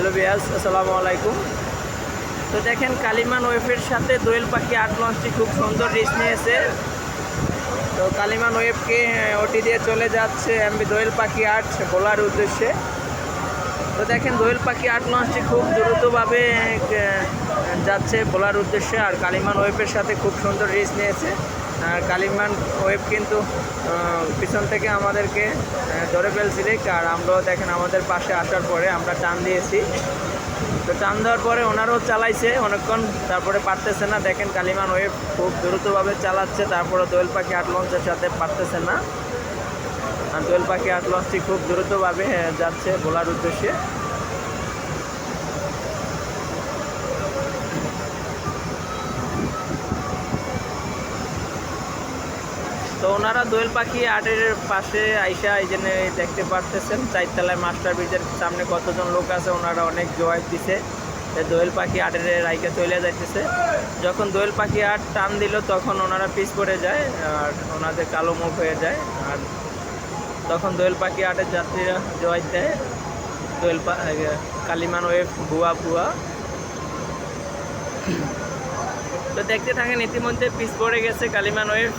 Hello বিয়াস, আসসালামু আলাইকুম। তো দেখেন কালিমান ওয়েভের সাথে দোয়েল পাখি আর্ট লঞ্চটি খুব সুন্দর রিচ নিয়েছে। তো কালিমান ওয়েভকে ওটি দিয়ে চলে যাচ্ছে এমবি দোয়েল পাখি আর্ট বলার উদ্দেশ্যে। তো দেখেন দোয়েল পাখি আর্ট লঞ্চটি খুব দ্রুতভাবে যাচ্ছে বলার উদ্দেশ্যে, আর কালিমান ওয়েভের সাথে খুব সুন্দর রিচ নিয়েছে। আর কালিমান ওয়েভ কিন্তু পিছন থেকে আমাদেরকে ধরে ফেলছিল, আর আমরাও দেখেন আমাদের পাশে আসার পরে আমরা টান দিয়েছি। তো টান দেওয়ার পরে ওনারাও চালাইছে অনেকক্ষণ, তারপরে পারতেছে না। দেখেন কালিমান ওয়েভ খুব দ্রুতভাবে চালাচ্ছে, তারপরে দোয়েল পাখি আর্ট লঞ্চের সাথে পারতেছে না। আর দোয়েল পাখি আর্ট লঞ্চটি খুব দ্রুতভাবে যাচ্ছে বলার উদ্দেশ্যে। তো ওনারা দোয়েল পাখি আর্টের পাশে আইসা এই জন্য দেখতে পারতেছেন চারতলায় মাস্টার ব্রিজের সামনে কতজন লোক আছে, ওনারা অনেক জয় দিছে। দোয়েল পাখি আর্টের রাইকে চলে যাইতেছে। যখন দোয়েল পাখি আর্ট টান দিল তখন ওনারা পিছ পড়ে যায় আর ওনাদের কালো মুখ হয়ে যায়। আর তখন দোয়েল পাখি আর্টের যাত্রীরা জয় দেয় কালিমান ওয়েভ ভুয়া ভুয়া। তো দেখতে থাকেন, ইতিমধ্যে পিছ পড়ে গেছে কালিমান ওয়েভ।